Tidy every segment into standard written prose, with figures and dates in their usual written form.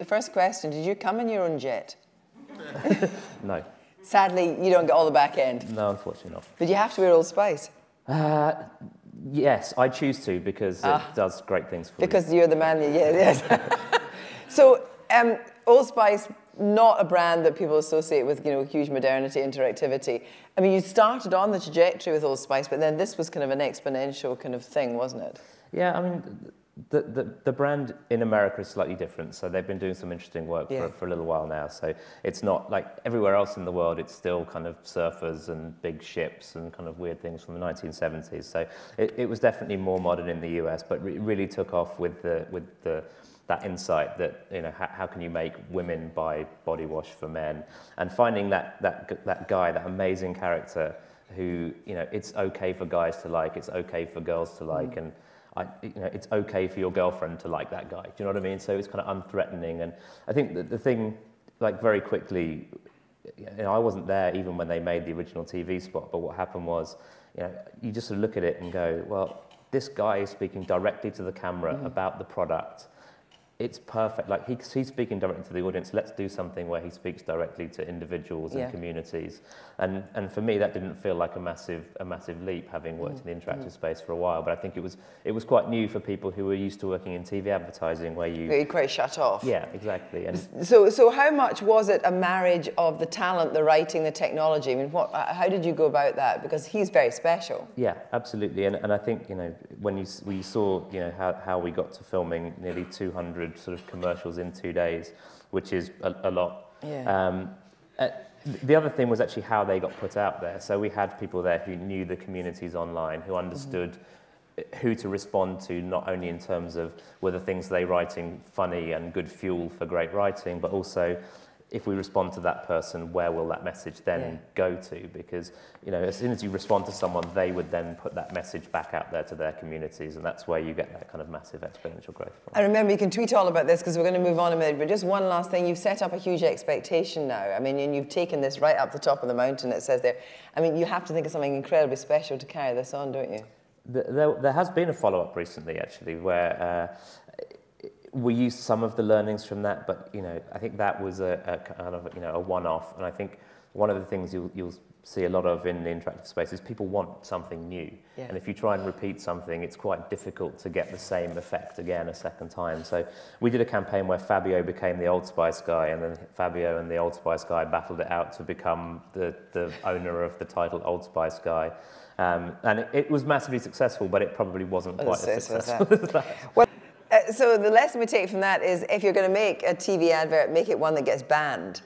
the first question, did you come in your own jet? No. Sadly, you don't get all the back end. No, unfortunately not. But you have to wear Old Spice. Yes, I choose to because it does great things for because you're the man, yes. So, Old Spice, not a brand that people associate with, you know, huge modernity, interactivity. I mean, you started on the trajectory with Old Spice, but then this was kind of an exponential kind of thing, wasn't it? Yeah, I mean, the brand in America is slightly different, so they've been doing some interesting work for a little while now. So it's not like everywhere else in the world, it's still kind of surfers and big ships and kind of weird things from the 1970s. So it was definitely more modern in the US, but it really took off with that insight that, you know, how can you make women buy body wash for men, and finding that guy, that amazing character who, you know, it's okay for guys to like, it's okay for girls to like, and you know, it's okay for your girlfriend to like that guy. Do you know what I mean? So it's kind of unthreatening. And I think that the thing, like, very quickly, you know, I wasn't there even when they made the original TV spot, but what happened was, you know, you just sort of look at it and go, well, this guy is speaking directly to the camera about the product. It's perfect. Like, he's speaking directly to the audience. Let's do something where he speaks directly to individuals and communities. And for me, that didn't feel like a massive leap, having worked in the interactive space for a while. But I think it was quite new for people who were used to working in TV advertising, where you're quite shut off. Yeah, exactly. And so how much was it a marriage of the talent, the writing, the technology? I mean, how did you go about that? Because he's very special. Yeah, absolutely. And I think, you know, when we saw, you know, how we got to filming nearly 200 sort of commercials in 2 days, which is a lot. Yeah. The other thing was actually how they got put out there. So we had people there who knew the communities online, who understood who to respond to, not only in terms of were the things they writing funny and good fuel for great writing, but also if we respond to that person, where will that message then go to? Because, you know, as soon as you respond to someone, they would then put that message back out there to their communities, and that's where you get that kind of massive exponential growth from. I remember, you can tweet all about this because we're going to move on in a minute, but just one last thing, you've set up a huge expectation now. I mean, and you've taken this right up the top of the mountain, it says there. I mean, you have to think of something incredibly special to carry this on, don't you? There has been a follow-up recently, actually, where we used some of the learnings from that, but, you know, I think that was a kind of, you know, a one-off. And I think one of the things you'll see a lot of in the interactive space is people want something new. Yeah. And if you try and repeat something, it's quite difficult to get the same effect again a second time. So we did a campaign where Fabio became the Old Spice guy, and then Fabio and the Old Spice guy battled it out to become the owner of the title Old Spice guy. And it was massively successful, but it probably wasn't quite as successful as that. Well, so the lesson we take from that is, if you're going to make a TV advert, make it one that gets banned.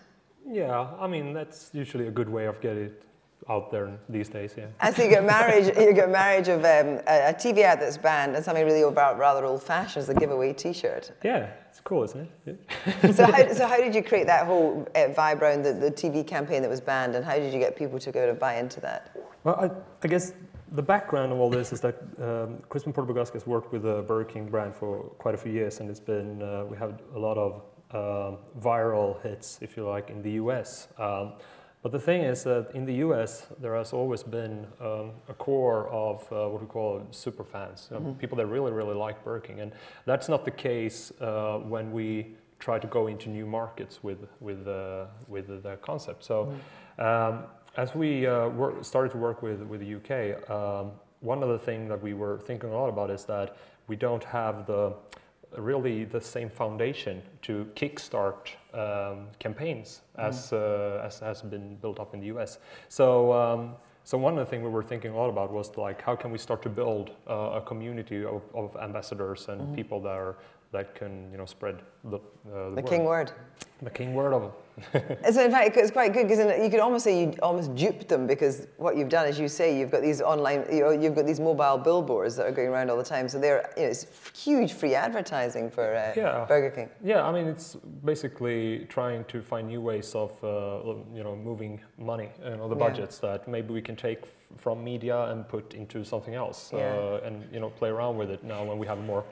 Yeah, I mean, that's usually a good way of getting it out there these days, yeah. And so you get marriage of a TV ad that's banned, and something really rather old-fashioned as the giveaway T-shirt. Yeah, it's cool, isn't it? Yeah. So how did you create that whole vibe around the TV campaign that was banned, and how did you get people to go to buy into that? Well, I guess the background of all this is that Crispin Portobello has worked with the Burger King brand for quite a few years, and it's been we have a lot of viral hits, if you like, in the US. But the thing is that in the US, there has always been a core of what we call super fans, people that really, really like Burger King. And that's not the case when we try to go into new markets with the concept. So as we started to work with the UK, one of the things that we were thinking a lot about is that we don't have really the same foundation to kickstart campaigns as has been built up in the US. So one of the things we were thinking a lot about was, like, how can we start to build a community of ambassadors and people that can, you know, spread the word. King word. The king word of it. So in fact, it's quite good, because you could almost say you almost duped them, because what you've done, as you say, you've got these online, you've got these mobile billboards that are going around all the time. So they're, you know, it's huge free advertising for Burger King. Yeah, I mean, it's basically trying to find new ways of you know, moving money, you know, the budgets that maybe we can take from media and put into something else, and, you know, play around with it now when we have more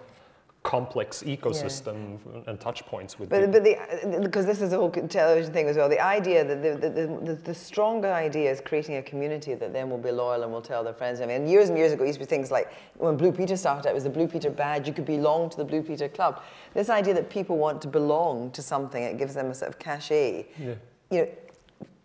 complex ecosystem and touch points with because this is the whole television thing as well, the idea that the stronger idea is creating a community that then will be loyal and will tell their friends. I mean, years and years ago, it used to be things like when Blue Peter started out, it was the Blue Peter badge. You could belong to the Blue Peter club. This idea that people want to belong to something, it gives them a sort of cachet, you know,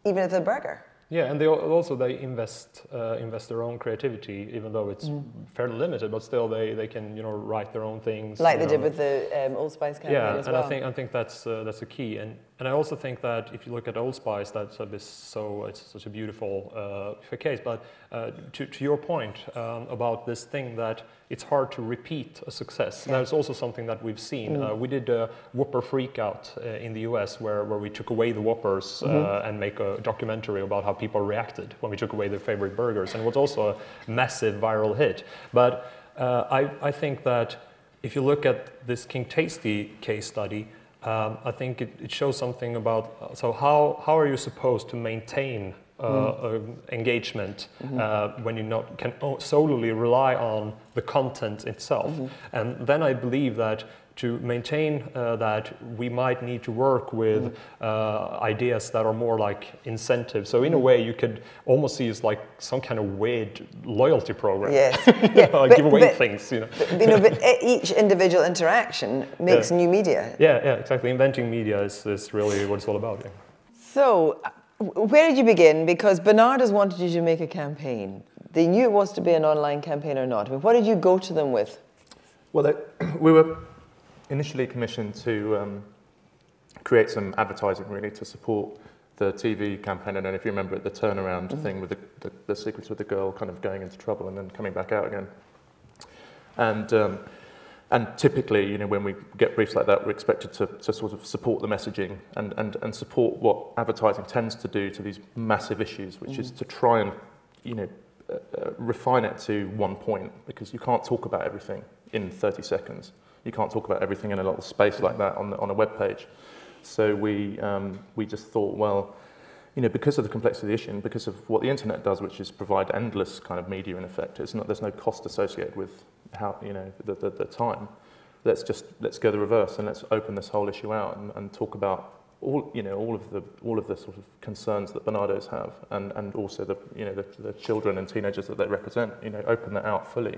even if they're a burger. Yeah, and they invest their own creativity, even though it's fairly limited. But still, they can write their own things. Like they did with the Old Spice campaign as well. Yeah, and I think that's a key. And I also think that if you look at Old Spice, it's such a beautiful case. But to your point about this thing that it's hard to repeat a success. Yeah. That's also something that we've seen. We did a Whopper freakout in the US where we took away the Whoppers and make a documentary about how people reacted when we took away their favorite burgers. And it was also a massive viral hit. But I think that if you look at this King Tasty case study, I think it shows something about, so how are you supposed to maintain engagement when you can solely rely on the content itself. And then I believe that to maintain that, we might need to work with ideas that are more like incentives. So in a way, you could almost see it's like some kind of weird loyalty program. Yes, yeah, give away things, But each individual interaction makes new media. Yeah, exactly. Inventing media is really what it's all about. Yeah. So, where did you begin? Because Bernardo's wanted you to make a campaign. They knew it was to be an online campaign or not. I mean, what did you go to them with? Well, we were initially commissioned to create some advertising, really, to support the TV campaign. And then, if you remember it, the turnaround thing with the sequence with the girl kind of going into trouble and then coming back out again. And typically, when we get briefs like that, we're expected to sort of support the messaging and support what advertising tends to do to these massive issues, which is to try and, refine it to one point, because you can't talk about everything in 30 seconds. You can't talk about everything in a little space like that on a web page. So we just thought, well, because of the complexity of the issue and because of what the internet does, which is provide endless kind of media in effect, there's no cost associated with how the time. Let's go the reverse and let's open this whole issue out and talk about all of the sort of concerns that Bernardos have and also the children and teenagers that they represent. Open that out fully.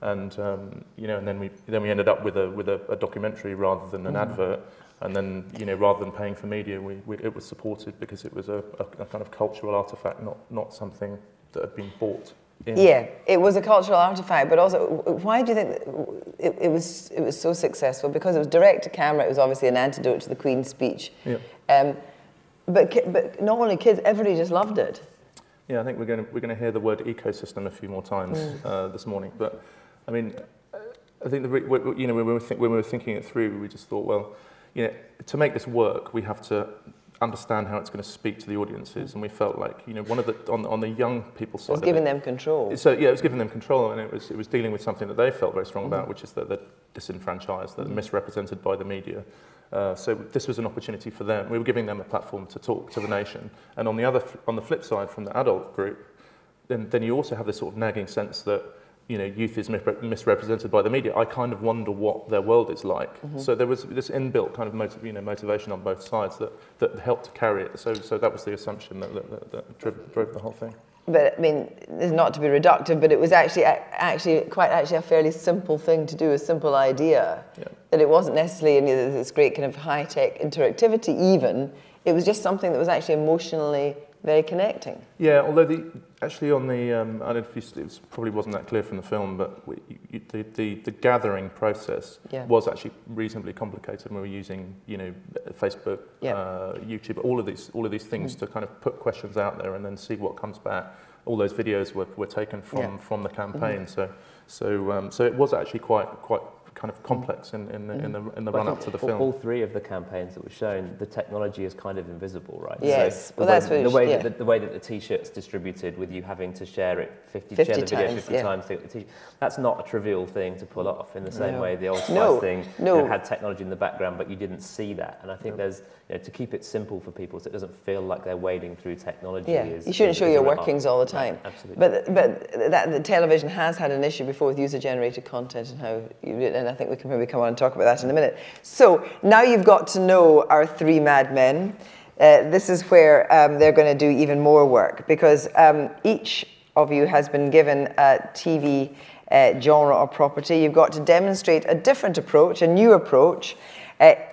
And and then we ended up with a documentary rather than an advert, and then rather than paying for media, it was supported because it was a kind of cultural artifact, not something that had been bought in. Yeah, it was a cultural artifact, but also, why do you think it was so successful? Because it was direct to camera. It was obviously an antidote to the Queen's speech. Yeah. But not only kids, everybody just loved it. Yeah, I think we're going to hear the word ecosystem a few more times this morning, but. I mean, I think when we were thinking it through, we just thought, well, to make this work, we have to understand how it's going to speak to the audiences, and we felt like, one of the on the young people's side, it was giving them control. So yeah, it was giving them control, and it was dealing with something that they felt very strong about, which is that they're disenfranchised, that they're misrepresented by the media. So this was an opportunity for them. We were giving them a platform to talk to the nation, and on the flip side, from the adult group, then you also have this sort of nagging sense that. Youth is misrepresented by the media. I kind of wonder what their world is like. So there was this inbuilt kind of motivation on both sides that helped to carry it. So that was the assumption that drove the whole thing. But I mean, not to be reductive, but it was actually a fairly simple thing to do, a simple idea. Yeah. That it wasn't necessarily this great kind of high-tech interactivity even. It was just something that was actually emotionally very connecting. Yeah, although I don't know if it probably wasn't that clear from the film, but the gathering process was actually reasonably complicated. We were using, Facebook, YouTube, all of these things to kind of put questions out there and then see what comes back. All those videos were taken from the campaign, so it was actually quite kind of complex in the run up to the film. All three of the campaigns that were shown, the technology is kind of invisible, right? Yes, so the way that the T-shirt's distributed, with you having to share it 50 share the video 50 times to get the T-shirt, that's not a trivial thing to pull off. In the same way, the Old Spice thing had technology in the background, but you didn't see that. And I think there's to keep it simple for people, so it doesn't feel like they're wading through technology. Yeah, you shouldn't show your workings all the time. Absolutely. But the television has had an issue before with user-generated content and how and I think we can maybe come on and talk about that in a minute. So now you've got to know our three mad men. This is where they're going to do even more work, because each of you has been given a TV genre or property. You've got to demonstrate a different approach, a new approach.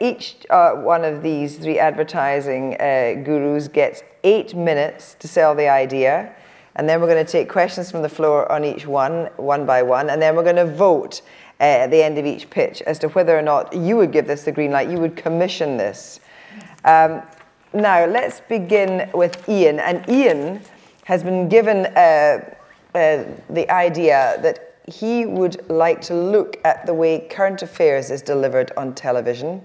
Each one of these three advertising gurus gets 8 minutes to sell the idea, and then we're going to take questions from the floor on each one by one, and then we're going to vote at the end of each pitch as to whether or not you would give this the green light, you would commission this. Now, let's begin with Ian, and Ian has been given the idea that he would like to look at the way current affairs is delivered on television.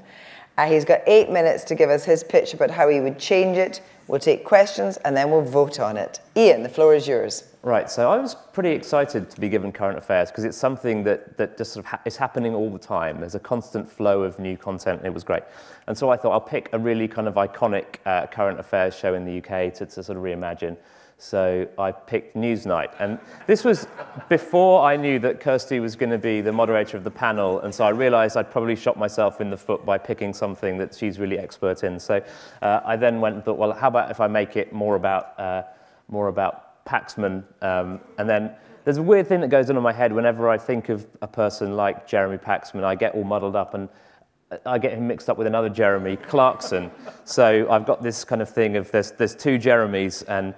He's got 8 minutes to give us his pitch about how he would change it. We'll take questions and then we'll vote on it. Ian, the floor is yours. Right, so I was pretty excited to be given current affairs because it's something that just sort of is happening all the time. There's a constant flow of new content, and it was great. And so I thought I'll pick a really kind of iconic current affairs show in the UK to sort of reimagine. So I picked Newsnight, and this was before I knew that Kirsty was going to be the moderator of the panel, and so I realised I'd probably shot myself in the foot by picking something that she's really expert in. So I then went and thought, well, how about if I make it more about Paxman? And then there's a weird thing that goes on in my head whenever I think of a person like Jeremy Paxman. I get all muddled up and I get him mixed up with another Jeremy Clarkson. So I've got this kind of thing of there's two Jeremys, and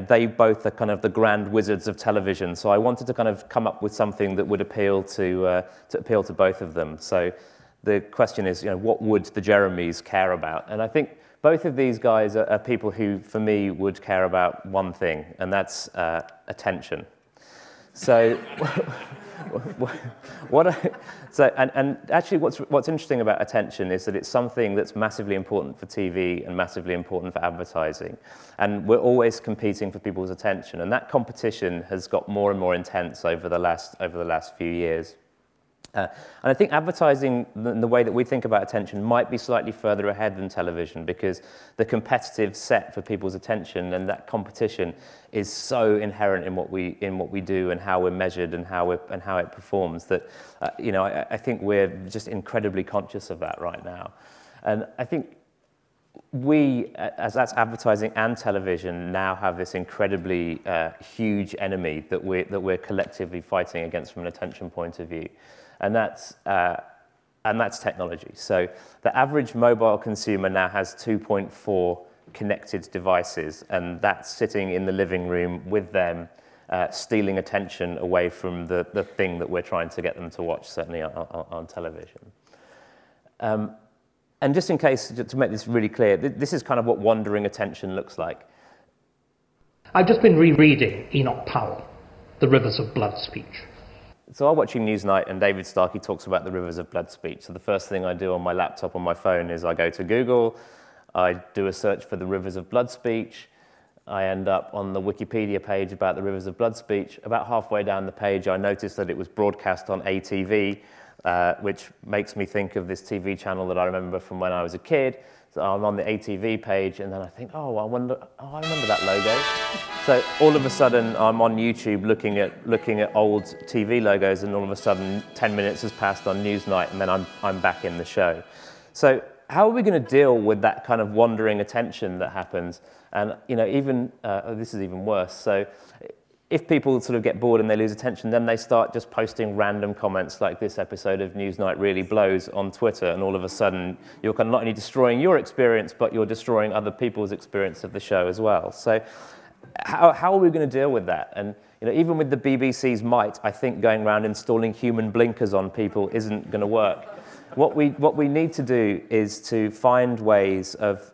they both are kind of the grand wizards of television. So I wanted to kind of come up with something that would appeal to both of them. So the question is, what would the Jeremys care about? And I think both of these guys are people who, for me, would care about one thing, and that's attention. So, actually, what's interesting about attention is that it's something that's massively important for TV and massively important for advertising, and we're always competing for people's attention, and that competition has got more and more intense over the last few years. And I think advertising, the way that we think about attention, might be slightly further ahead than television, because the competitive set for people's attention and that competition is so inherent in what we do and how we're measured and how it performs that I think we're just incredibly conscious of that right now. And I think we, as that's advertising and television, now have this incredibly huge enemy that we're collectively fighting against from an attention point of view. And that's technology. So the average mobile consumer now has 2.4 connected devices, and that's sitting in the living room with them, stealing attention away from the thing that we're trying to get them to watch, certainly on television. And just in case, to make this really clear, this is kind of what wandering attention looks like. I've just been rereading Enoch Powell, The Rivers of Blood speech. So I'm watching Newsnight, and David Starkey talks about the rivers of blood speech. So the first thing I do on my laptop on my phone is I go to Google, I do a search for the rivers of blood speech, I end up on the Wikipedia page about the rivers of blood speech. About halfway down the page, I noticed that it was broadcast on ATV, which makes me think of this TV channel that I remember from when I was a kid. So I'm on the ATV page, and then I think, I remember that logo. So all of a sudden, I'm on YouTube looking at old TV logos, and all of a sudden, 10 minutes has passed on Newsnight, and then I'm back in the show. So how are we going to deal with that kind of wandering attention that happens? And this is even worse. So if people sort of get bored and they lose attention, then they start just posting random comments like this episode of Newsnight really blows on Twitter, and all of a sudden you're kind of not only destroying your experience, but you're destroying other people's experience of the show as well. So how are we going to deal with that? And even with the BBC's might, I think going around installing human blinkers on people isn't going to work. What we need to do is to find ways of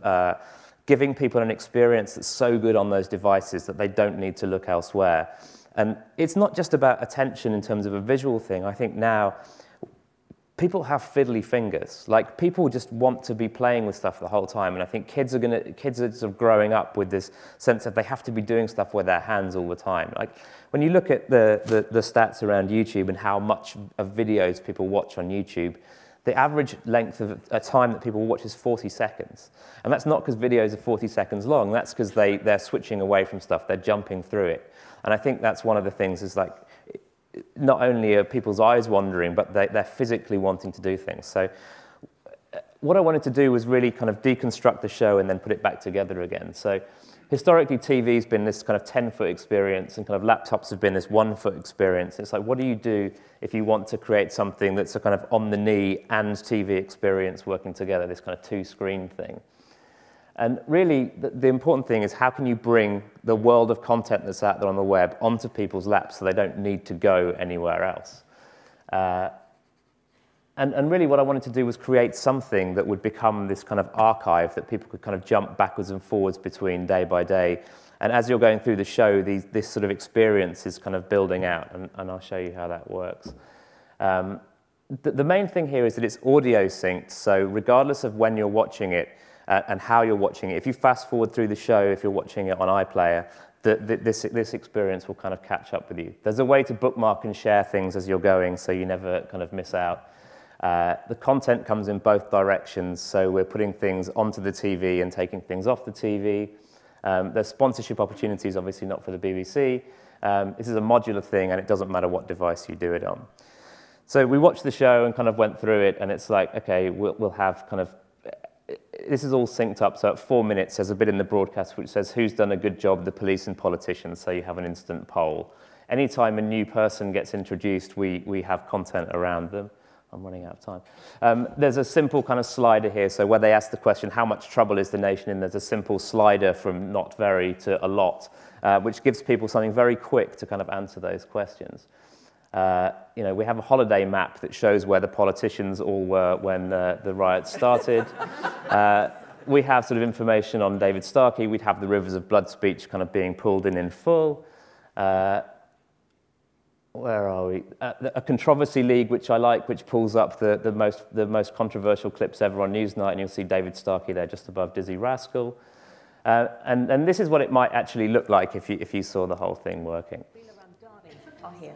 giving people an experience that's so good on those devices that they don't need to look elsewhere. And it's not just about attention in terms of a visual thing. I think now people have fiddly fingers. Like, people just want to be playing with stuff the whole time. And I think kids are sort of growing up with this sense that they have to be doing stuff with their hands all the time. Like, when you look at the stats around YouTube and how much of videos people watch on YouTube, the average length of a time that people watch is 40 seconds. And that's not because videos are 40 seconds long, that's because they're switching away from stuff, they're jumping through it. And I think that's one of the things is like, not only are people's eyes wandering, but they're physically wanting to do things. So what I wanted to do was really kind of deconstruct the show and then put it back together again. So historically, TV's been this kind of 10-foot experience, and kind of laptops have been this 1-foot experience. It's like, what do you do if you want to create something that's a kind of on-the-knee and TV experience working together, this kind of 2-screen thing? And really, the important thing is, how can you bring the world of content that's out there on the web onto people's laps so they don't need to go anywhere else? And really what I wanted to do was create something that would become this kind of archive that people could kind of jump backwards and forwards between day by day. And as you're going through the show, this sort of experience is kind of building out, and I'll show you how that works. The main thing here is that it's audio synced, so regardless of when you're watching it and how you're watching it, if you fast forward through the show, if you're watching it on iPlayer, this experience will kind of catch up with you. There's a way to bookmark and share things as you're going, so you never kind of miss out. The content comes in both directions, so we're putting things onto the TV and taking things off the TV. There's sponsorship opportunities, obviously not for the BBC. This is a modular thing, and it doesn't matter what device you do it on. So we watched the show and kind of went through it, and it's like, okay, we'll have kind of, this is all synced up, so at 4 minutes there's a bit in the broadcast which says who's done a good job, the police and politicians, so you have an instant poll. Anytime a new person gets introduced, we have content around them. I'm running out of time. There's a simple kind of slider here, so where they ask the question, how much trouble is the nation in, there's a simple slider from not very to a lot, which gives people something very quick to kind of answer those questions. You know, we have a holiday map that shows where the politicians all were when the riots started. We have sort of information on David Starkey. We'd have the Rivers of Blood speech kind of being pulled in full. Where are we? A controversy league, which I like, which pulls up the most controversial clips ever on Newsnight, and you'll see David Starkey there just above Dizzy Rascal. And this is what it might actually look like if you saw the whole thing working. Oh, here.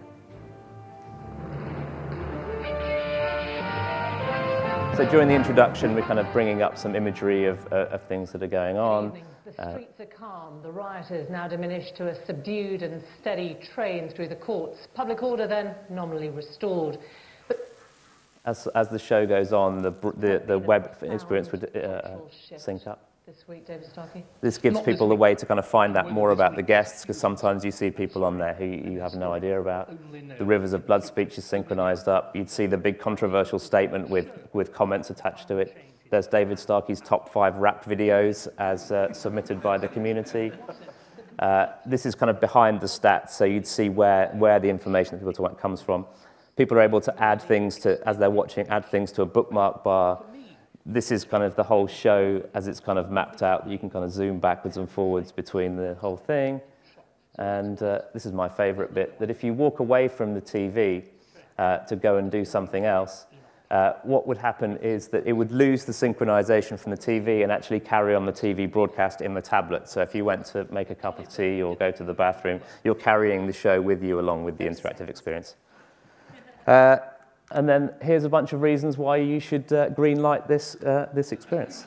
So during the introduction, we're kind of bringing up some imagery of things that are going on. The streets are calm. The rioters now diminished to a subdued and steady train through the courts. Public order then nominally restored. But as the show goes on, the web experience would sync up. This week, David Starkey. This gives people a way to kind of find out more about the guests, because sometimes you see people on there who you have no idea about. The Rivers of Blood speech is synchronized up. You'd see the big controversial statement with comments attached to it. There's David Starkey's top 5 rap videos as submitted by the community. This is kind of behind the stats, so you'd see where the information that people talk about comes from. People are able to add things to, as they're watching, add things to a bookmark bar. This is kind of the whole show as it's kind of mapped out. You can kind of zoom backwards and forwards between the whole thing. And this is my favorite bit, that if you walk away from the TV to go and do something else, what would happen is that it would lose the synchronization from the TV and actually carry on the TV broadcast in the tablet. So if you went to make a cup of tea or go to the bathroom, you're carrying the show with you along with the interactive experience. And then here's a bunch of reasons why you should greenlight this experience.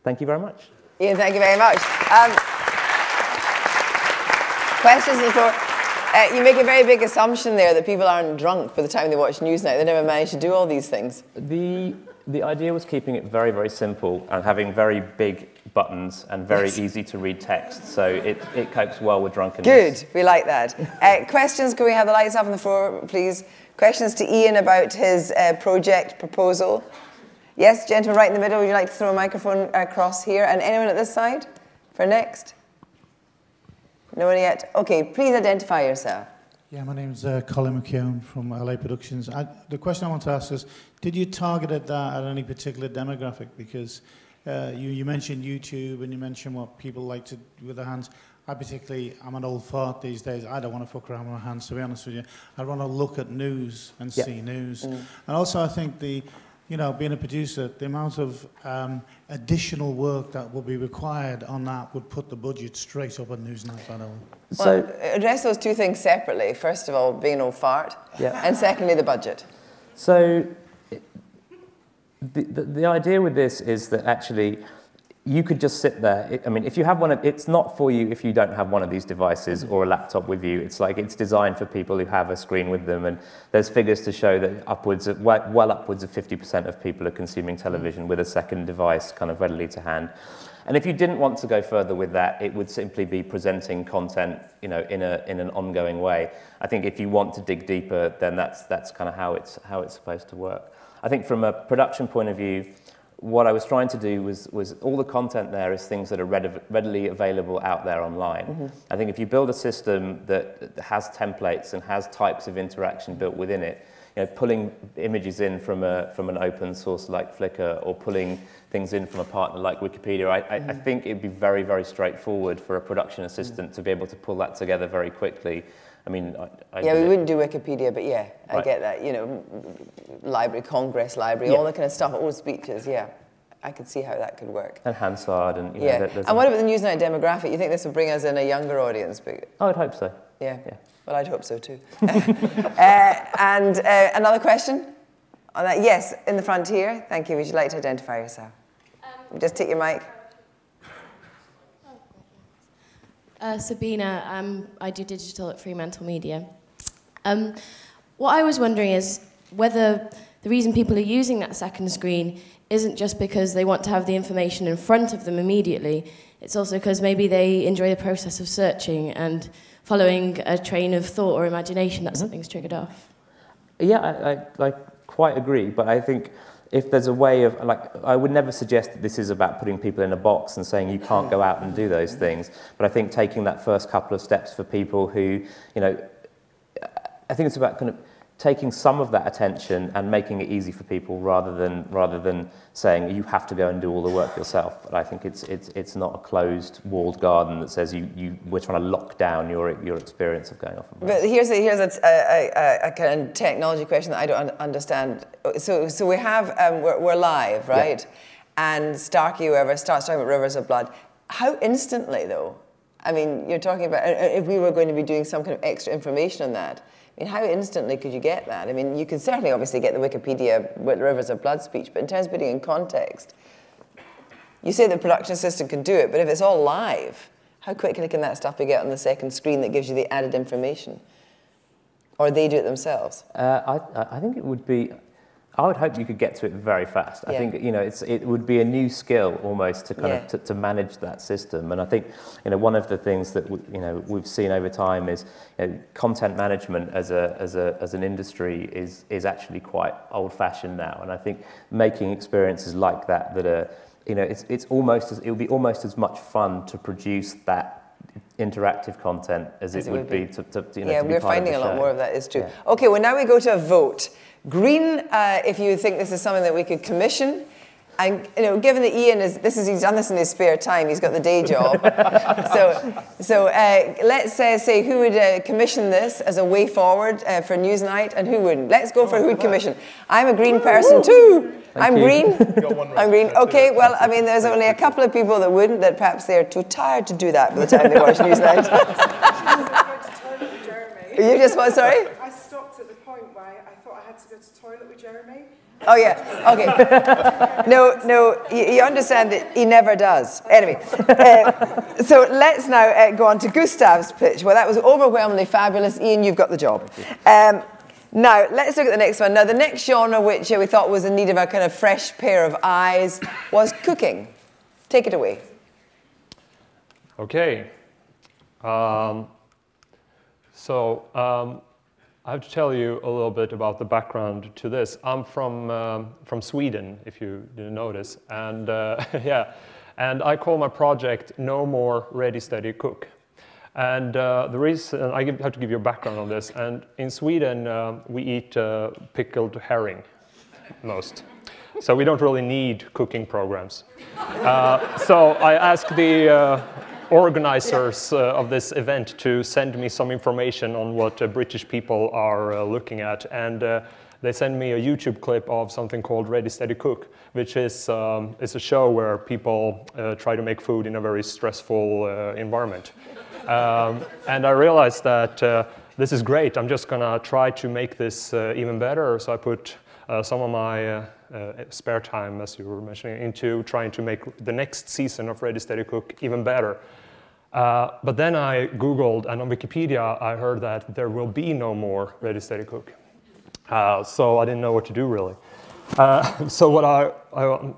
Thank you very much. Ian, thank you very much. Questions on the floor? You make a very big assumption there that people aren't drunk by the time they watch Newsnight. They never manage to do all these things. The idea was keeping it very, very simple and having very big buttons and very easy to read text. So it copes well with drunkenness. Good, we like that. Questions, can we have the lights up on the floor, please? Questions to Ian about his project proposal? Yes, gentleman right in the middle, would you like to throw a microphone across here? And anyone at this side for next? No one yet? Okay, please identify yourself. Yeah, my name's Colin McKeown from LA Productions. The question I want to ask is, did you target that at any particular demographic? Because you mentioned YouTube and you mentioned what people like to do with their hands. I'm an old fart these days. I don't want to fuck around with my hands, to be honest with you. I want to look at news and see news. And also I think being a producer, the amount of additional work that will be required on that would put the budget straight up on Newsnight, by the way. Well, address those two things separately. First of all, being an old fart, and secondly, the budget. So the idea with this is that actually you could just sit there. I mean, if you have one, it's not for you if you don't have one of these devices or a laptop with you. It's like it's designed for people who have a screen with them, and there's figures to show that upwards of 50% of people are consuming television with a second device kind of readily to hand. And if you didn't want to go further with that, it would simply be presenting content, you know, in an ongoing way. I think if you want to dig deeper, then that's kind of how it's supposed to work. I think from a production point of view, what I was trying to do was all the content there is things that are readily available out there online. Mm-hmm. I think if you build a system that has templates and has types of interaction built within it, you know, pulling images in from an open source like Flickr, or pulling things in from a partner like Wikipedia, I think it'd be very, very straightforward for a production assistant to be able to pull that together very quickly. I mean, we wouldn't do Wikipedia, but yeah, I get that. You know, library, Congress library, all that kind of stuff, all speeches. Yeah, I could see how that could work. And Hansard, and you know, and what about the Newsnight demographic? You think this would bring us in a younger audience? I would hope so. Yeah. Well, I'd hope so too. And another question on that? Yes, in the front here. Thank you. Would you like to identify yourself? Just take your mic. Sabina, I do digital at Fremantle Media. What I was wondering is whether the reason people are using that second screen isn't just because they want to have the information in front of them immediately. It's also because maybe they enjoy the process of searching and following a train of thought or imagination that something's triggered off. Yeah, I quite agree, but I think if there's a way of, like, I would never suggest that this is about putting people in a box and saying you can't go out and do those things, but I think taking that first couple of steps for people who, you know, I think it's about kind of taking some of that attention and making it easy for people rather than saying you have to go and do all the work yourself. But I think it's not a closed walled garden that says we're trying to lock down your experience of going off. But here's a kind of technology question that I don't understand. So we have we're live, right? Yeah. And Starkey, whoever, starts talking about rivers of blood. How instantly though? I mean, you're talking about if we were going to be doing some kind of extra information on that. I mean, how instantly could you get that? I mean, you could certainly obviously get the Wikipedia with rivers of blood speech, but in terms of putting it in context, you say the production assistant can do it, but if it's all live, how quickly can that stuff be get on the second screen that gives you the added information? Or they do it themselves? I think it would be, I would hope you could get to it very fast. I think, you know, it would be a new skill almost to kind of to manage that system. And I think, you know, one of the things that we've seen over time is, you know, content management as an industry is actually quite old-fashioned now. And I think making experiences like that are, you know, it would be almost as much fun to produce that interactive content as it would be to you know, to be we're part finding of a the lot show. more of that is true. Yeah. Okay, well now we go to a vote. Green, if you think this is something that we could commission, and you know, given that Ian he's done this in his spare time, he's got the day job. so let's say who would commission this as a way forward for Newsnight, and who wouldn't. Let's go for who would commission. I'm a green person too. I'm green. I'm green. Okay, well, I mean, there's only a couple of people that wouldn't, that perhaps they're too tired to do that by the time they watch Newsnight. You just what? Sorry. I stopped at the point where I thought I had to go to the toilet with Jeremy. Oh, yeah, okay. No, you understand that he never does. Anyway, so let's now go on to Gustav's pitch. Well, that was overwhelmingly fabulous. Ian, you've got the job. Now, let's look at the next one. Now, the next genre which we thought was in need of a kind of fresh pair of eyes was cooking. Take it away. Okay. I have to tell you a little bit about the background to this. I'm from Sweden, if you didn't notice, and and I call my project "No More Ready, Steady, Cook." And the reason I have to give you a background on this. And in Sweden, we eat pickled herring most, so we don't really need cooking programs. So I asked the organizers of this event to send me some information on what British people are looking at, and they sent me a YouTube clip of something called Ready, Steady, Cook, which is a show where people try to make food in a very stressful environment. And I realized that this is great. I'm just gonna try to make this even better. So I put some of my spare time, as you were mentioning, into trying to make the next season of Ready Steady Cook even better. But then I Googled, and on Wikipedia I heard that there will be no more Ready Steady Cook. So I didn't know what to do really. So what I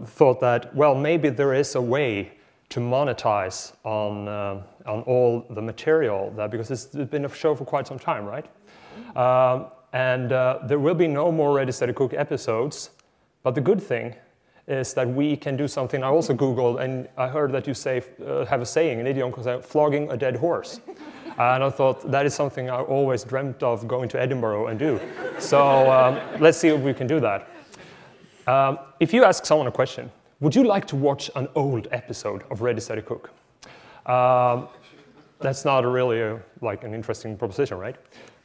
thought that, well, maybe there is a way to monetize on all the material, because it's been a show for quite some time, right? And there will be no more Ready Steady Cook episodes, but the good thing is that we can do something. I also Googled, and I heard that you have a saying, an idiom, called flogging a dead horse. And I thought that is something I always dreamt of going to Edinburgh and do. So let's see if we can do that. If you ask someone a question, would you like to watch an old episode of Ready Steady Cook? That's not really like an interesting proposition, right?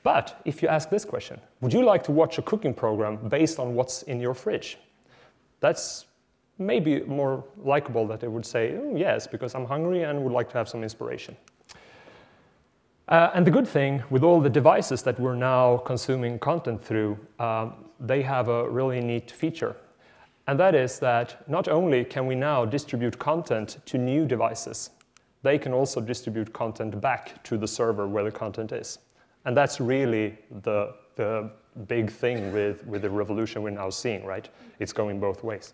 But if you ask this question, would you like to watch a cooking program based on what's in your fridge? That's maybe more likable that they would say, oh, yes, because I'm hungry and would like to have some inspiration. And the good thing with all the devices that we're now consuming content through, they have a really neat feature. And that is that not only can we now distribute content to new devices, they can also distribute content back to the server where the content is. And that's really the big thing with the revolution we're now seeing, right? It's going both ways.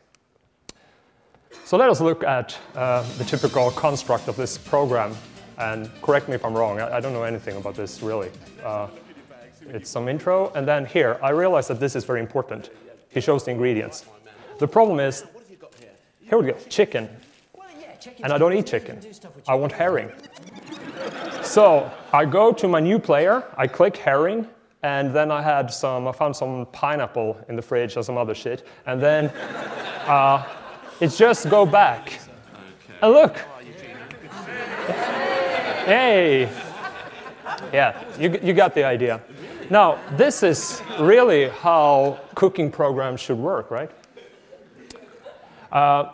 So let us look at the typical construct of this program. And correct me if I'm wrong, I don't know anything about this really. It's some intro, and then here, I realize that this is very important. He shows the ingredients. The problem is, here we go, chicken. And I don't eat chicken. I want herring. So I go to my new player, I click herring, and then I found some pineapple in the fridge or some other shit, and then it's just go back. And look. Hey. Yeah, you got the idea. Now, this is really how cooking programs should work, right?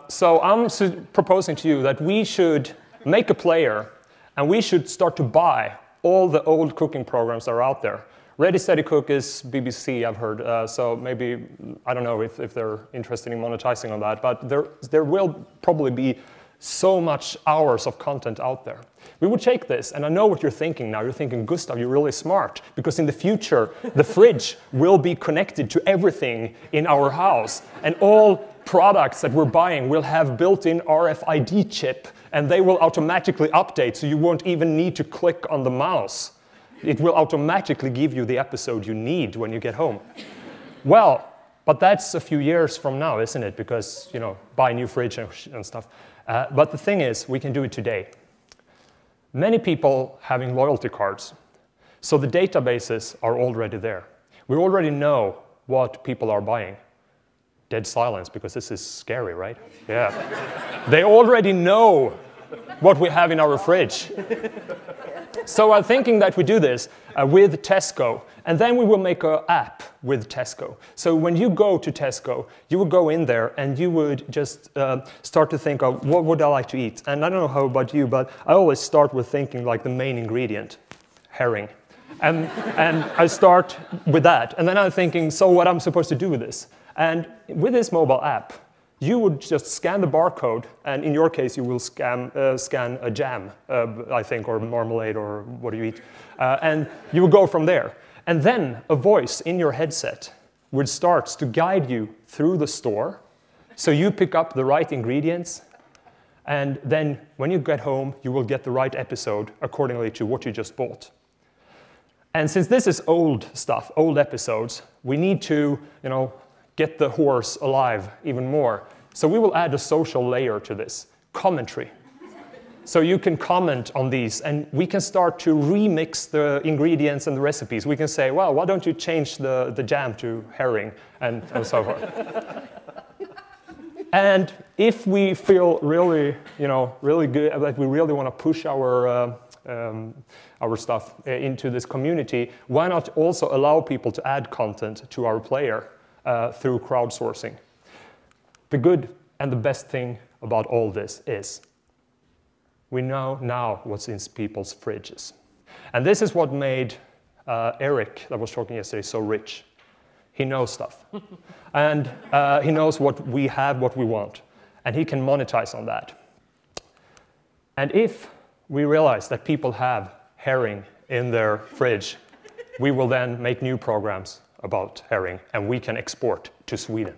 So I'm proposing to you that we should make a player and we should start to buy all the old cooking programs that are out there. Ready Steady Cook is BBC, I've heard, so maybe, I don't know if they're interested in monetizing on that, but there will probably be so much hours of content out there. We would take this, and I know what you're thinking now. You're thinking, Gustav, you're really smart, because in the future, the fridge will be connected to everything in our house, and all products that we're buying will have built-in RFID chip, and they will automatically update, so you won't even need to click on the mouse. It will automatically give you the episode you need when you get home. Well, but that's a few years from now, isn't it? Because, you know, buy a new fridge and stuff. But the thing is, we can do it today. Many people having loyalty cards. So the databases are already there. We already know what people are buying. Dead silence, because this is scary, right? Yeah. They already know what we have in our fridge. So I'm thinking that we do this with Tesco, and then we will make an app with Tesco. So when you go to Tesco, you would go in there and you would just start to think of what would I like to eat. And I don't know how about you, but I always start with thinking like the main ingredient, herring. And I start with that. And then I'm thinking, so what I'm supposed to do with this? And with this mobile app, you would just scan the barcode, and in your case, you will scan a jam, I think, or marmalade, or what do you eat? And you will go from there. And then a voice in your headset would start to guide you through the store, so you pick up the right ingredients, and then when you get home, you will get the right episode accordingly to what you just bought. And since this is old stuff, old episodes, we need to, you know, get the horse alive even more. So we will add a social layer to this, commentary. So you can comment on these, and we can start to remix the ingredients and the recipes. We can say, well, why don't you change the jam to herring, and so forth. And if we feel really, you know, really good, like we really want to push our stuff into this community, why not also allow people to add content to our player through crowdsourcing? The good and the best thing about all this is we know now what's in people's fridges. And this is what made Eric, that was talking yesterday, so rich. He knows stuff. And he knows what we have, what we want. And he can monetize on that. And if we realize that people have herring in their fridge, we will then make new programs about herring, and we can export to Sweden.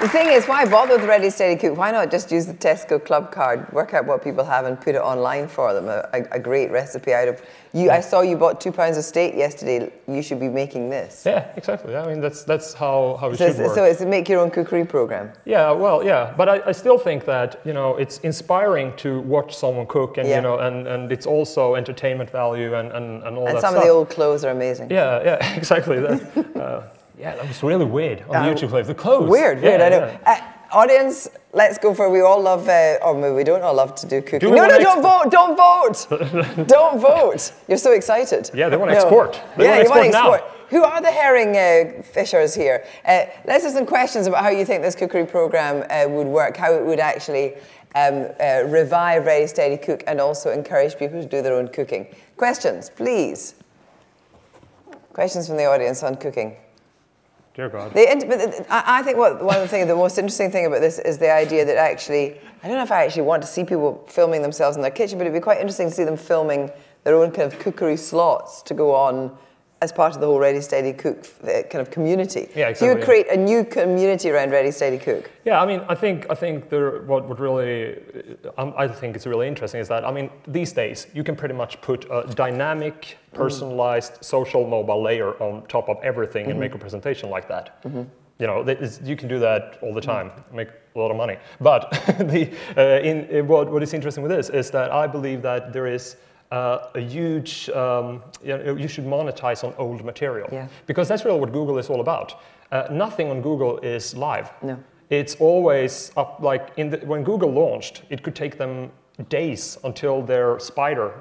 The thing is, why bother with Ready Steady Cook? Why not just use the Tesco club card, work out what people have and put it online for them? A great recipe out of you. I saw you bought 2 pounds of steak yesterday. You should be making this. Yeah, exactly. I mean, that's how it should work. So it's a make your own cookery program. Yeah, well, yeah, but I still think that it's inspiring to watch someone cook, and and it's also entertainment value and all that stuff. And some of the old clothes are amazing. Yeah, exactly. Yeah, that was really weird on YouTube Live. The clothes. Weird, I know. Yeah. Audience, let's go for. We all love, or maybe we don't all love to do cooking. No, don't vote! Don't vote! Don't vote! You're so excited. Yeah, they want to export. They want to export now. Who are the herring fishers here? Let's have some questions about how you think this cookery program would work, how it would actually revive Ready Steady Cook and also encourage people to do their own cooking. Questions, please. Questions from the audience on cooking. Dear God. I think the most interesting thing about this is the idea that actually, I don't know if I actually want to see people filming themselves in their kitchen, but it'd be quite interesting to see them filming their own kind of cookery slots to go on as part of the whole Ready Steady Cook kind of community. Yeah, exactly. So you would create a new community around Ready Steady Cook. Yeah, I mean, I think what really I think it's really interesting is that, I mean, these days you can pretty much put a dynamic, personalized social mobile layer on top of everything and make a presentation like that. You can do that all the time, make a lot of money. But what is interesting with this is that I believe that there is a huge, you should monetize on old material. Yeah. Because that's really what Google is all about. Nothing on Google is live. No. It's always up, like when Google launched, it could take them days until their spider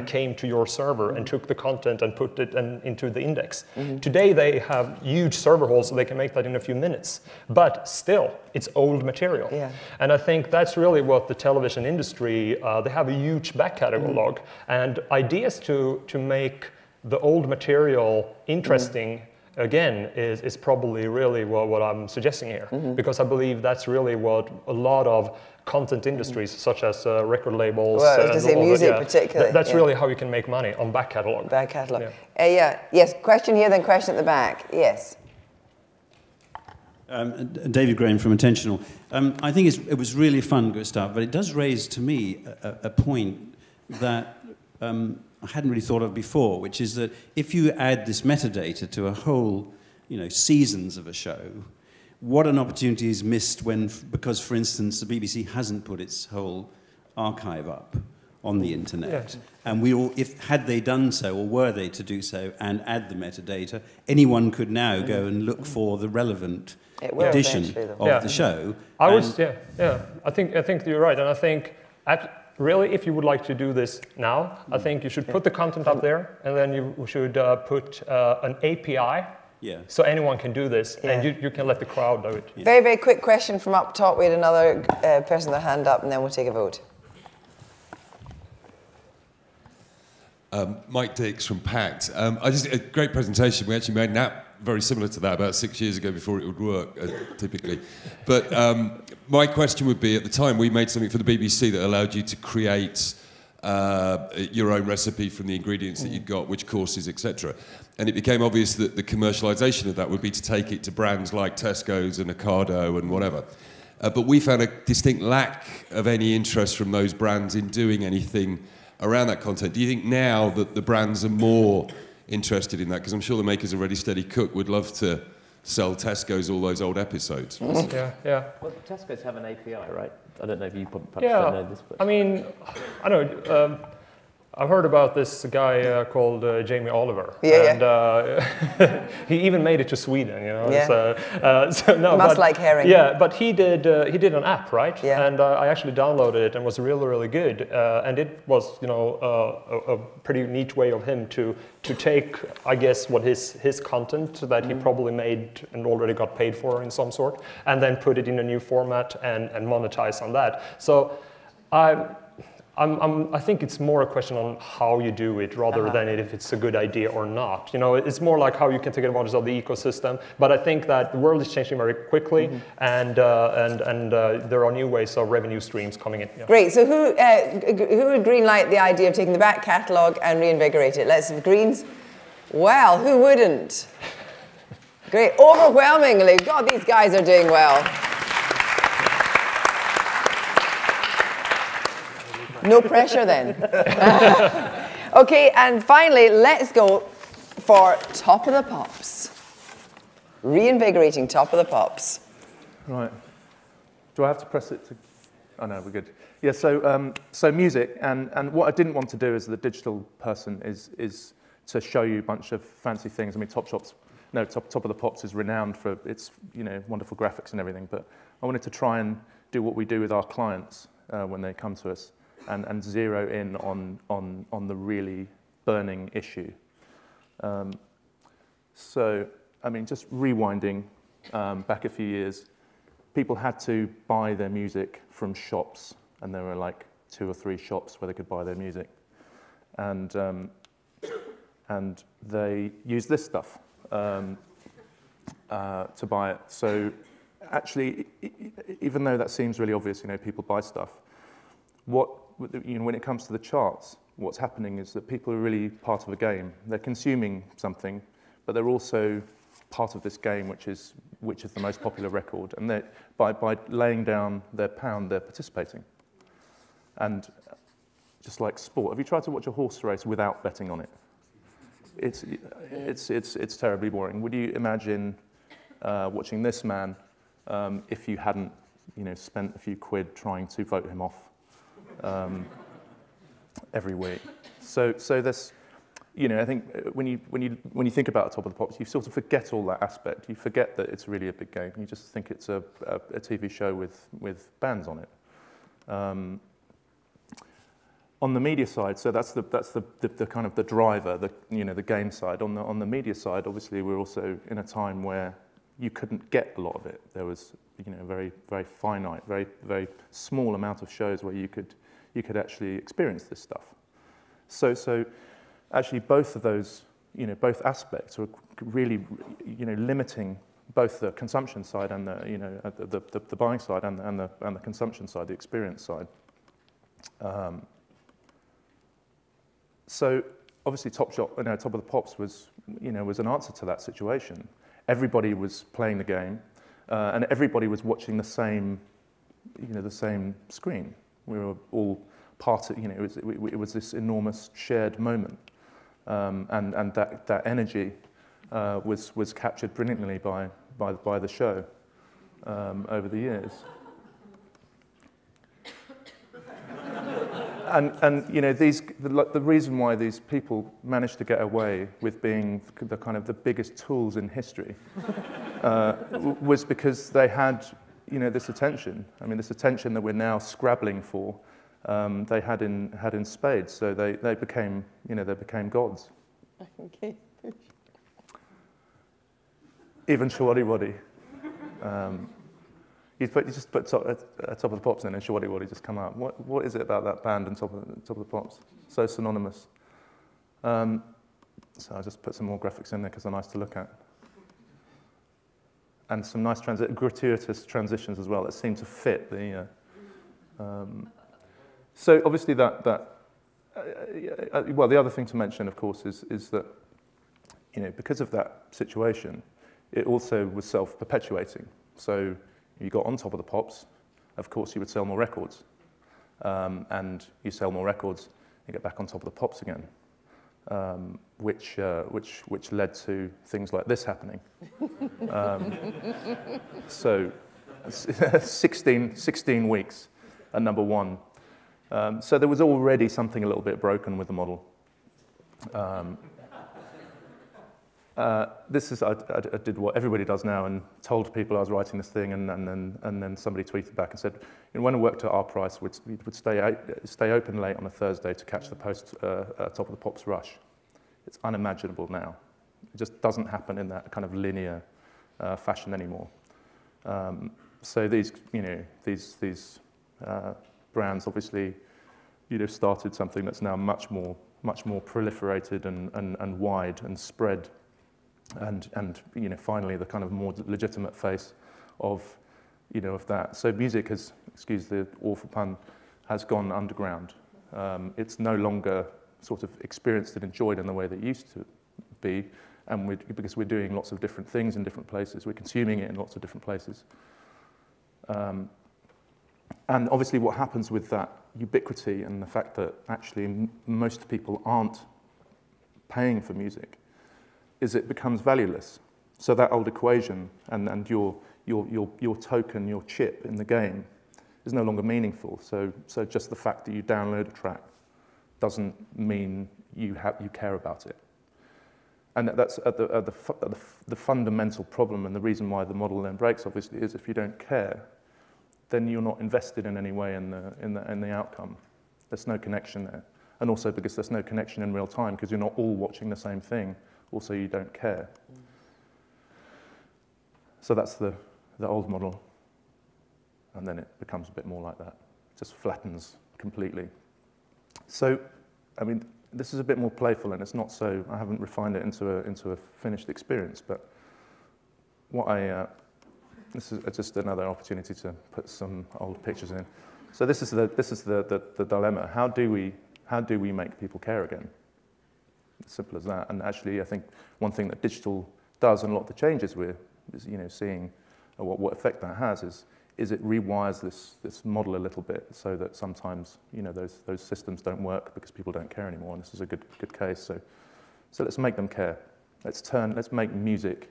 came to your server and took the content and put it into the index. Today they have huge server halls, so they can make that in a few minutes. But still, it's old material. Yeah. And I think that's really what the television industry, they have a huge back catalog. And ideas to make the old material interesting again is probably really what I'm suggesting here. Because I believe that's really what a lot of content industries, such as record labels, music particularly. That's really how you can make money on back catalog. Back catalog. Yes. Question here, then question at the back. Yes. David Graham from Intentional. I think it was really fun, Gustav, but it does raise to me a point that I hadn't really thought of before, which is that if you add this metadata to a whole, seasons of a show, what an opportunity is missed because, for instance, the BBC hasn't put its whole archive up on the internet. Yeah. And had they done so, or were they to do so, and add the metadata, anyone could now go and look for the relevant edition of the show. I think you're right, and I think really, if you would like to do this now, I think you should put the content up there, and then you should put an API. Yeah. So anyone can do this, and you can let the crowd do it. Yeah. Very, very quick question from up top. We had another person with their hand up, and then we'll take a vote. Mike Dix from PACT. A great presentation. We actually made an app very similar to that about 6 years ago before it would work, typically. But my question would be, at the time, we made something for the BBC that allowed you to create your own recipe from the ingredients that you'd got, which courses, etc. And it became obvious that the commercialisation of that would be to take it to brands like Tesco's and Ocado and whatever. But we found a distinct lack of any interest from those brands in doing anything around that content. Do you think now that the brands are more interested in that? Because I'm sure the makers of Ready Steady Cook would love to sell Tesco's all those old episodes. Yeah. Well, Tesco's have an API, right? I don't know if you perhaps don't know this. But I mean, I know. I've heard about this guy called Jamie Oliver. And he even made it to Sweden, Must like herring. Yeah, but he did an app, right? Yeah. And I actually downloaded it and was really, really good. And it was, a pretty neat way of him to take, I guess, what his content that he probably made and already got paid for in some sort, and then put it in a new format and monetize on that. So I think it's more a question on how you do it rather than if it's a good idea or not. You know, it's more like how you can take advantage of the ecosystem. But I think that the world is changing very quickly, and there are new ways of revenue streams coming in. Yeah. Great. So who would greenlight the idea of taking the back catalogue and reinvigorate it? Let's have Greens. Well, who wouldn't? Great. Overwhelmingly. God, these guys are doing well. No pressure then. Okay, and finally, let's go for Top of the Pops. Reinvigorating Top of the Pops. Right. Do I have to press it to... Oh, no, we're good. Yeah, so music, and what I didn't want to do as the digital person is to show you a bunch of fancy things. I mean, Top of the Pops is renowned for its, you know, wonderful graphics and everything, but I wanted to try and do what we do with our clients when they come to us. And zero in on the really burning issue. So, I mean, just rewinding back a few years, people had to buy their music from shops, and there were like 2 or 3 shops where they could buy their music, and they used this stuff to buy it. So, actually, even though that seems really obvious, you know, people buy stuff. When it comes to the charts, what's happening is that people are really part of a game. They're consuming something, but they're also part of this game, which is the most popular record. And by laying down their pound, they're participating. And just like sport, have you tried to watch a horse race without betting on it? It's terribly boring. Would you imagine watching this man if you hadn't, you know, spent a few quid trying to vote him off? Every week. So this, you know, I think when you think about Top of the Pops, you sort of forget all that aspect. You forget that it's really a big game. You just think it's a TV show with bands on it. On the media side, so that's the kind of the driver, the game side. On the media side, obviously, we're also in a time where you couldn't get a lot of it. There was, you know, very very finite, very small amount of shows where you could actually experience this stuff. So actually both of those, you know, both aspects are really, you know, limiting both the consumption side and the, you know, the buying side and the consumption side, the experience side. So obviously Top of the Pops was an answer to that situation. Everybody was playing the game, and everybody was watching the same screen. We were all part of, you know, it was this enormous shared moment, and that energy was captured brilliantly by the show over the years. And you know, the reason why these people managed to get away with being the kind of the biggest tools in history was because they had, you know, this attention. I mean, this attention that we're now scrabbling for, they had in spades. So they became, you know, they became gods. Okay. Even Shawadi Wadi. You just put Top of the Pops in and Shawadi Wadi just come out. What is it about that band and Top of the Pops? So synonymous. So I just put some more graphics in there because they're nice to look at. And some nice gratuitous transitions as well that seem to fit the... So obviously well, the other thing to mention, of course, is that, you know, because of that situation, it also was self-perpetuating. So you got on Top of the Pops, of course you would sell more records. And you sell more records, you get back on Top of the Pops again. Which led to things like this happening. So 16 weeks at number 1. So there was already something a little bit broken with the model. This is I did what everybody does now and told people I was writing this thing, and then somebody tweeted back and said, you know, when I worked at our price, we'd stay open late on a Thursday to catch the post Top of the Pops rush. It's unimaginable now. It just doesn't happen in that kind of linear fashion anymore. So these, you know, these brands obviously, started something that's now much more proliferated and wide and spread, and finally the kind of more legitimate face of of that. So music has, excuse the awful pun, has gone underground. It's no longer sort of experienced and enjoyed in the way that it used to be, and because we're doing lots of different things in different places, we're consuming it in lots of different places. And obviously what happens with that ubiquity and the fact that actually most people aren't paying for music is it becomes valueless. So that old equation and your token, your chip in the game is no longer meaningful. So just the fact that you download a track doesn't mean you care about it. And that's the fundamental problem, and the reason why the model then breaks, obviously, is if you don't care, then you're not invested in any way in the outcome. There's no connection there. And also because there's no connection in real time, because you're not all watching the same thing, also you don't care. So that's the old model. And then it becomes a bit more like that. It just flattens completely. So, I mean, this is a bit more playful, and it's not so, I haven't refined it into a finished experience, but what this is just another opportunity to put some old pictures in. So this is the dilemma. How do we make people care again? As simple as that. And actually, I think one thing that digital does, and a lot of the changes we're seeing, what effect that has is it rewires this model a little bit, so that sometimes those systems don't work because people don't care anymore. And this is a good case. So let's make them care. Let's make music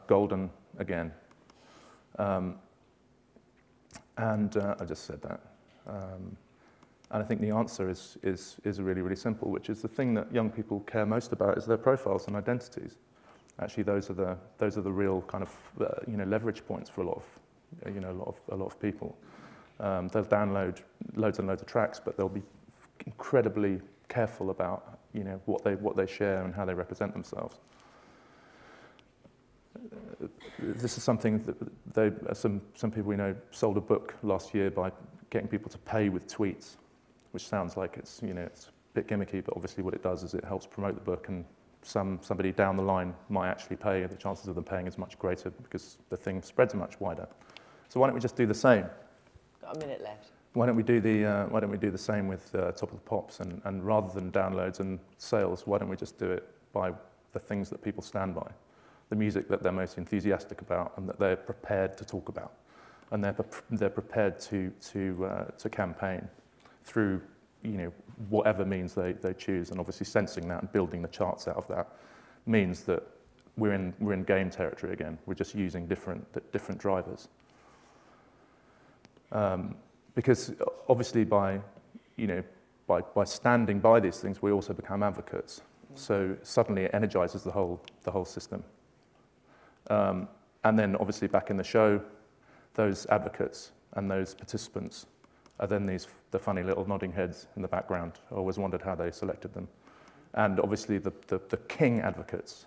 golden again. I just said that. And I think the answer is really, really simple, which is the thing that young people care most about is their profiles and identities. Actually, those are the real kind of leverage points for a lot of people. They'll download loads and loads of tracks, but they'll be incredibly careful about what they share and how they represent themselves. This is something that some people we know sold a book last year by getting people to pay with tweets, which sounds like it's a bit gimmicky, but obviously what it does is it helps promote the book, and somebody down the line might actually pay. The chances of them paying is much greater because the thing spreads much wider. So why don't we just do the same? Got a minute left. Why don't we do the same with Top of the Pops, and rather than downloads and sales, why don't we just do it by the things that people stand by? The music that they're most enthusiastic about and that they're prepared to talk about, and they're prepared to campaign through whatever means they choose, and obviously sensing that and building the charts out of that means that we're in game territory again. We're just using different drivers, because obviously by standing by these things we also become advocates. So suddenly it energizes the whole system. And then obviously back in the show, those advocates and those participants are then the funny little nodding heads in the background. I always wondered how they selected them. And obviously the king advocates,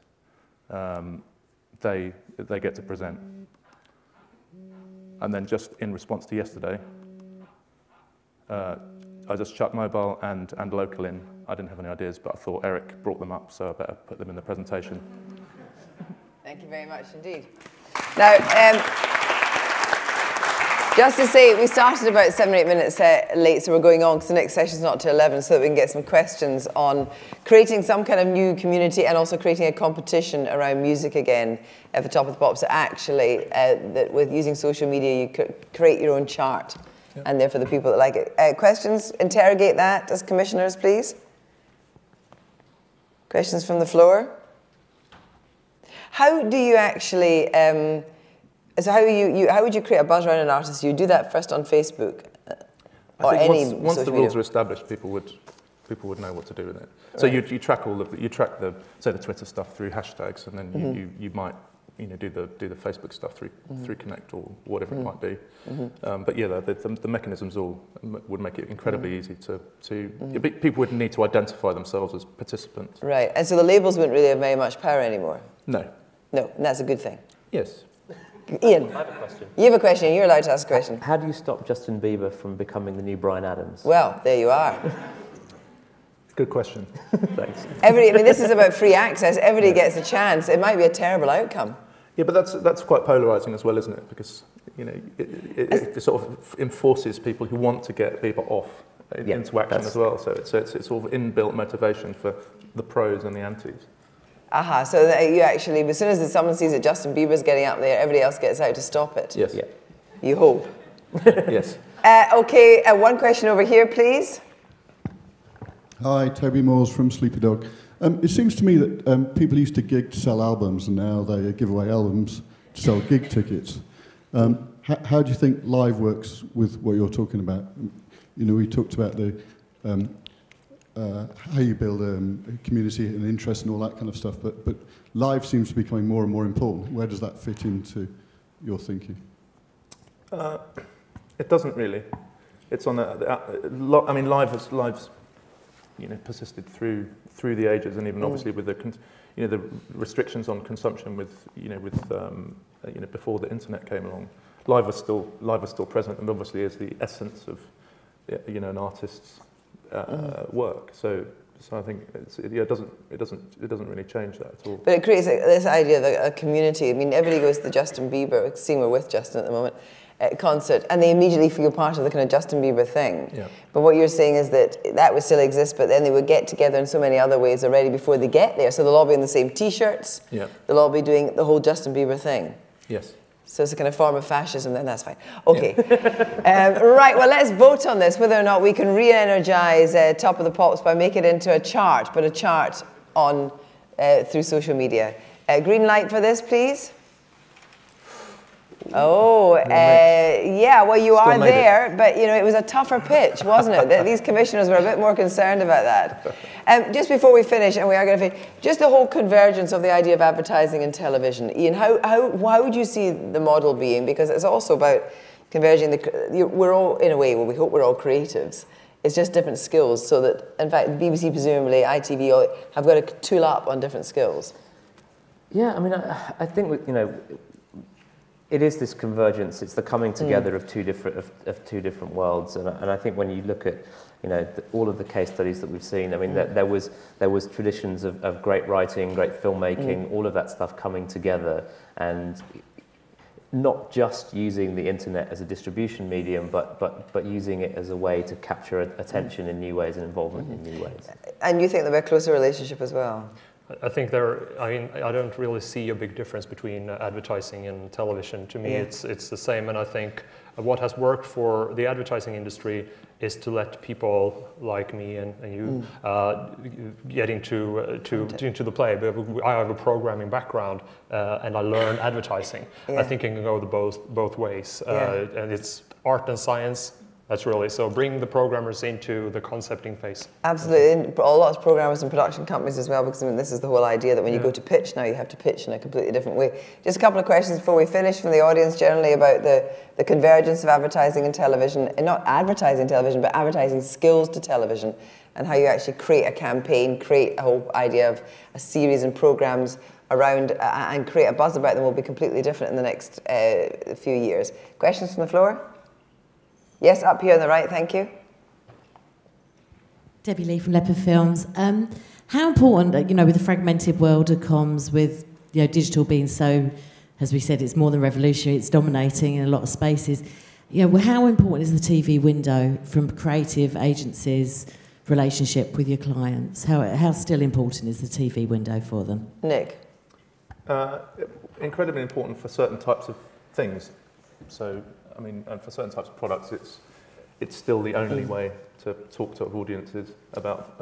they get to present. And then just in response to yesterday, I just chucked mobile and local in. I didn't have any ideas, but I thought Eric brought them up, so I better put them in the presentation. Thank you very much indeed. Now, just to say, we started about 7 or 8 minutes late, so we're going on because the next session's not till 11, so that we can get some questions on creating some kind of new community and also creating a competition around music again at the Top of the Pops. Actually, that with using social media, you could create your own chart, and therefore the people that like it. Questions? Interrogate that as commissioners, please. Questions from the floor? How do you actually, so how would you create a buzz around an artist? You do that first on Facebook or any once the social rules media? are established, people would know what to do with it. So right. you track the Twitter stuff through hashtags, and then you might do the Facebook stuff through Connect or whatever it might be. But yeah, the mechanisms all would make it incredibly easy to people would need to identify themselves as participants. Right, and so the labels wouldn't really have very much power anymore. No. No, and that's a good thing. Yes. Ian. I have a question. You have a question. You're allowed to ask a question. How do you stop Justin Bieber from becoming the new Bryan Adams? Well, there you are. Good question. Thanks. This is about free access. Everybody gets a chance. It might be a terrible outcome. Yeah, but that's quite polarising as well, isn't it? Because it sort of enforces people who want to get Bieber off into action as well. So it's sort of inbuilt motivation for the pros and the antis. Aha, so that you actually, as soon as someone sees that Justin Bieber's getting up there, everybody else gets out to stop it. Yes. Yeah. You hope. Yes. Okay, one question over here, please. Hi, Toby Moores from Sleepy Dog. It seems to me that people used to gig to sell albums, and now they give away albums to sell gig tickets. How do you think live works with what you're talking about? We talked about the how you build a community and interest and all that kind of stuff, but live seems to be becoming more and more important. Where does that fit into your thinking? It doesn't really. It's on live's persisted through the ages, and even obviously with the restrictions on consumption before the internet came along. Live was still present, and obviously is the essence of an artist's work. So I think it doesn't really change that at all. But it creates this idea of a community. Everybody goes to the Justin Bieber, seeing we're with Justin at the moment, concert, and they immediately feel part of the kind of Justin Bieber thing. Yeah. But what you're saying is that would still exist, but then they would get together in so many other ways already before they get there. So they'll all be in the same T-shirts. Yeah. They'll all be doing the whole Justin Bieber thing. Yes. So it's a kind of form of fascism, then that's fine. Okay. Right, well, let's vote on this, whether or not we can re-energize Top of the Pops by making it into a chart, but a chart on through social media. Green light for this, please. Oh, yeah, well, you are there, but, it was a tougher pitch, wasn't it? These commissioners were a bit more concerned about that. Just before we finish, and we are going to finish, just the whole convergence of the idea of advertising and television. Ian, how would you see the model being? Because it's also about converging we're all, in a way, well, we hope we're all creatives. It's just different skills, so that, in fact, BBC, presumably, ITV, have got to tool up on different skills. Yeah, I think, it is this convergence. It's the coming together of two different worlds, and I think when you look at all of the case studies that we've seen, there was traditions of great writing, great filmmaking, all of that stuff coming together, and not just using the internet as a distribution medium, but using it as a way to capture attention in new ways and involvement in new ways. And you think there'll be a closer relationship as well? I think I don't really see a big difference between advertising and television. To me, it's the same, and I think what has worked for the advertising industry is to let people like me and you get into the play. I have a programming background, and I learn advertising. I think it can go both ways, and it's art and science. That's really, so bring the programmers into the concepting phase. Absolutely, and lots of programmers and production companies as well, because this is the whole idea that when you go to pitch now, you have to pitch in a completely different way. Just a couple of questions before we finish from the audience generally about the convergence of advertising and television, and not advertising television, but advertising skills to television, and how you actually create a campaign, create a whole idea of a series and programs around and create a buzz about them will be completely different in the next few years. Questions from the floor? Yes, up here on the right, thank you. Debbie Lee from Leopard Films. How important, with the fragmented world of comms, with digital being so, as we said, it's more than revolutionary, it's dominating in a lot of spaces. How important is the TV window from creative agencies' relationship with your clients? How still important is the TV window for them? Nick? Incredibly important for certain types of things. So, and for certain types of products, it's still the only way to talk to audiences about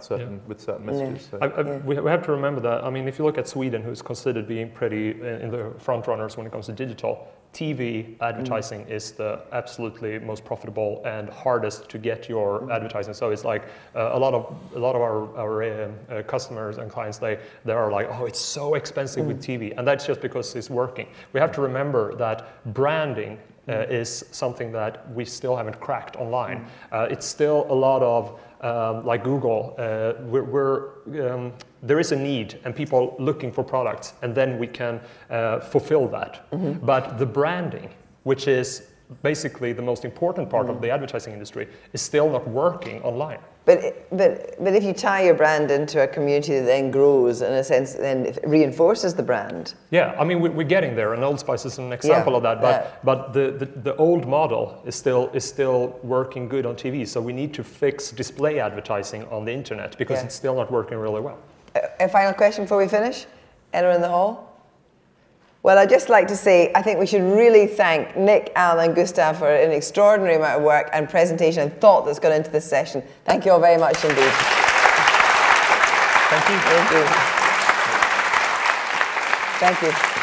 certain messages. So. We have to remember that. If you look at Sweden, who's considered being pretty in the front runners when it comes to digital, TV advertising is the absolutely most profitable and hardest to get your advertising. So it's like a lot of our customers and clients, they are like, oh, it's so expensive with TV, and that's just because it's working. We have to remember that branding is something that we still haven't cracked online. It's still a lot of, like Google, there is a need and people looking for products, and then we can fulfill that. But the branding, which is basically the most important part of the advertising industry, is still not working online. But if you tie your brand into a community that then grows, in a sense, then it reinforces the brand. Yeah, I mean, we're getting there, and Old Spice is an example of that, but the old model is still working good on TV, so we need to fix display advertising on the internet, because it's still not working really well. A final question before we finish? Anyone in the hall? Well, I'd just like to say, I think we should really thank Nick, Alan and Gustav for an extraordinary amount of work and presentation and thought that's gone into this session. Thank you all very much indeed. Thank you. Thank you. Thank you.